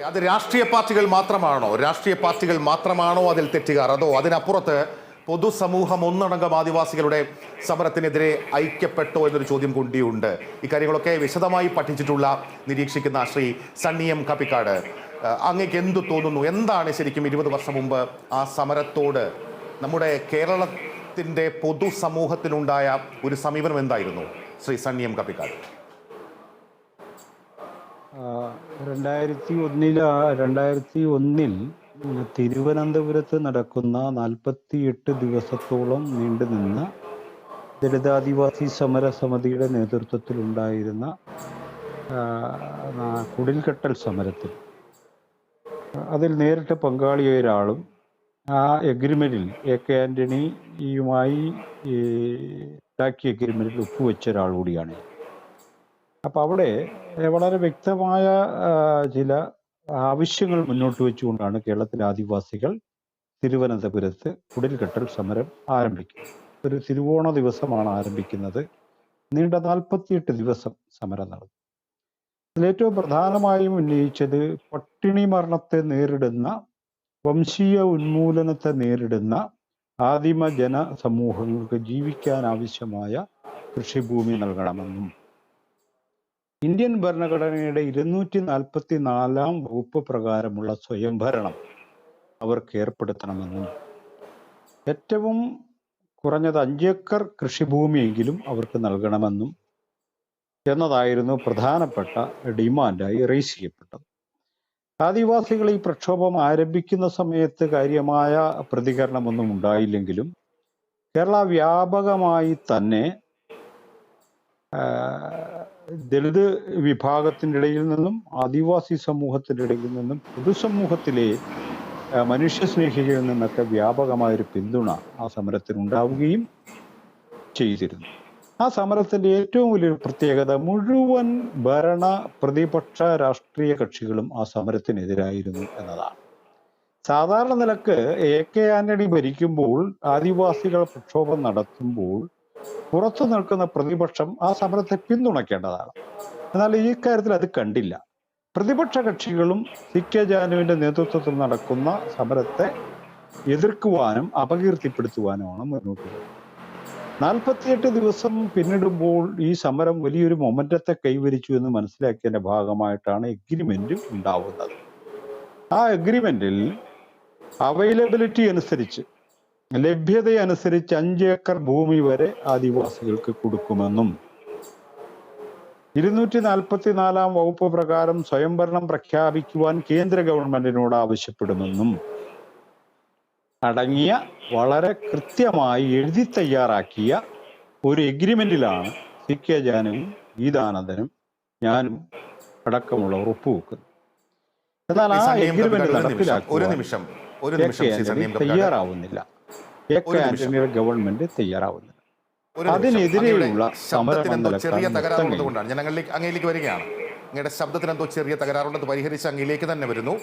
അത് രാഷ്ട്രീയ പാർട്ടികൾ മാത്രമാണോ? രാഷ്ട്രീയ പാർട്ടികൾ മാത്രമാണോ അതിൽ തെറ്റുകാർ? അതോ അതിനപ്പുറത്ത് പൊതുസമൂഹം ഒന്നടങ്കം ആദിവാസികളുടെ സമരത്തിനെതിരെ ഐക്യപ്പെട്ടോ എന്നൊരു ചോദ്യം കൂടിയുണ്ട്. ഇക്കാര്യങ്ങളൊക്കെ വിശദമായി പഠിച്ചിട്ടുള്ള നിരീക്ഷിക്കുന്ന ശ്രീ സണ്ണി എം കപ്പിക്കാട്, അങ്ങേക്ക് എന്തു തോന്നുന്നു? എന്താണ് ശരിക്കും 20 വർഷം മുമ്പ് ആ സമരത്തോട് നമ്മുടെ കേരളത്തിൻ്റെ പൊതുസമൂഹത്തിനുണ്ടായ ഒരു സമീപനം എന്തായിരുന്നു ശ്രീ സണ്ണി എം കപ്പിക്കാട്? 2001 തിരുവനന്തപുരത്ത് നടക്കുന്ന 48 ദിവസത്തോളം നീണ്ടുനിന്ന ദളിതാദിവാസി സമര സമിതിയുടെ നേതൃത്വത്തിലുണ്ടായിരുന്ന കുടിൽകെട്ടൽ സമരത്തിൽ അതിൽ നേരിട്ട് പങ്കാളിയായ ഒരാളും ആ എഗ്രിമെൻറ്റിൽ AK ആൻ്റണിയുമായി ഉണ്ടാക്കിയ എഗ്രിമെൻറ്റിൽ ഒപ്പുവെച്ച ഒരാൾ കൂടിയാണ്. അപ്പോൾ അവിടെ വളരെ വ്യക്തമായ ചില ആവശ്യങ്ങൾ മുന്നോട്ട് വെച്ചുകൊണ്ടാണ് കേരളത്തിലെ ആദിവാസികൾ തിരുവനന്തപുരത്ത് കുടിൽകെട്ടൽ സമരം ആരംഭിക്കുന്നത്. ഒരു തിരുവോണ ദിവസമാണ് ആരംഭിക്കുന്നത്. നീണ്ട 48 ദിവസം സമരം നടന്നു. അതിലേറ്റവും പ്രധാനമായും ഉന്നയിച്ചത് പട്ടിണി മരണത്തെ നേരിടുന്ന, വംശീയ ഉന്മൂലനത്തെ നേരിടുന്ന ആദിമ ജന സമൂഹങ്ങൾക്ക് ജീവിക്കാൻ ആവശ്യമായ കൃഷിഭൂമി നൽകണമെന്നും ഇന്ത്യൻ ഭരണഘടനയുടെ 244 വകുപ്പ് പ്രകാരമുള്ള സ്വയംഭരണം അവർക്ക് ഏർപ്പെടുത്തണമെന്നും ഏറ്റവും കുറഞ്ഞത് 5 ഏക്കർ കൃഷിഭൂമിയെങ്കിലും അവർക്ക് നൽകണമെന്നും എന്നതായിരുന്നു പ്രധാനപ്പെട്ട ഡിമാൻഡായി റേസ് ചെയ്യപ്പെട്ടത്. ആദിവാസികൾ ഈ പ്രക്ഷോഭം ആരംഭിക്കുന്ന സമയത്ത് കാര്യമായ പ്രതികരണമൊന്നും ഉണ്ടായില്ലെങ്കിലും കേരള വ്യാപകമായി തന്നെ ദളിത് വിഭാഗത്തിൻ്റെ ഇടയിൽ നിന്നും ആദിവാസി സമൂഹത്തിൻ്റെ ഇടയിൽ നിന്നും പൊതുസമൂഹത്തിലെ മനുഷ്യസ്നേഹികളിൽ നിന്നൊക്കെ വ്യാപകമായൊരു പിന്തുണ ആ സമരത്തിനുണ്ടാവുകയും ചെയ്തിരുന്നു. ആ സമരത്തിൻ്റെ ഏറ്റവും വലിയൊരു പ്രത്യേകത മുഴുവൻ ഭരണ പ്രതിപക്ഷ രാഷ്ട്രീയ കക്ഷികളും ആ സമരത്തിനെതിരായിരുന്നു എന്നതാണ്. സാധാരണ നിലക്ക് AK ആന്റണി ഭരിക്കുമ്പോൾ ആദിവാസികൾ പ്രക്ഷോഭം നടത്തുമ്പോൾ പുറത്തു നിൽക്കുന്ന പ്രതിപക്ഷം ആ സമരത്തെ പിന്തുണയ്ക്കേണ്ടതാണ്. എന്നാൽ ഈ കാര്യത്തിൽ അത് കണ്ടില്ല. പ്രതിപക്ഷ കക്ഷികളും CK ജാനുവിൻ്റെ നേതൃത്വത്തിൽ നടക്കുന്ന സമരത്തെ എതിർക്കുവാനും അപകീർത്തിപ്പെടുത്തുവാനുമാണ് മുന്നോട്ട് പോകുന്നത്. 48 ദിവസം പിന്നിടുമ്പോൾ ഈ സമരം വലിയൊരു മൊമെന്റത്തെ കൈവരിച്ചു എന്ന് മനസ്സിലാക്കിയതിൻ്റെ ഭാഗമായിട്ടാണ് എഗ്രിമെന്റ് ഉണ്ടാവുന്നത്. ആ എഗ്രിമെന്റിൽ അവൈലബിലിറ്റി അനുസരിച്ച്, ലഭ്യതയനുസരിച്ച് 5 ഏക്കർ ഭൂമി വരെ ആദിവാസികൾക്ക് കൊടുക്കുമെന്നും 244 വകുപ്പ് പ്രകാരം സ്വയംഭരണം പ്രഖ്യാപിക്കുവാൻ കേന്ദ്ര ഗവൺമെന്റിനോട് ആവശ്യപ്പെടുമെന്നും അടങ്ങിയ വളരെ കൃത്യമായി എഴുതി തയ്യാറാക്കിയ ഒരു എഗ്രിമെന്റിലാണ് CK ജാനുവും ഗീതാനന്ദനും ഞാനും അടക്കമുള്ളവർ ഒപ്പുവെക്കുന്നത്. എന്നാൽ ആ എഗ്രിമെന്റ് നടപ്പിലാക്കാൻ തയ്യാറാവുന്നില്ല. AK ആന്റണിയുടെ ഗവൺമെന്റ് തയ്യാറാവുന്നില്ല. അതിനെതിരെയുള്ള ചെറിയ തകരാറുള്ളതുകൊണ്ടാണ് ഞാൻ അങ്ങയിലേക്ക് വരികയാണ്. അങ്ങയുടെ ശബ്ദത്തിന് എന്തോ ചെറിയ തകരാറുള്ളത് പരിഹരിച്ച് അങ്ങയിലേക്ക് തന്നെ വരുന്നു.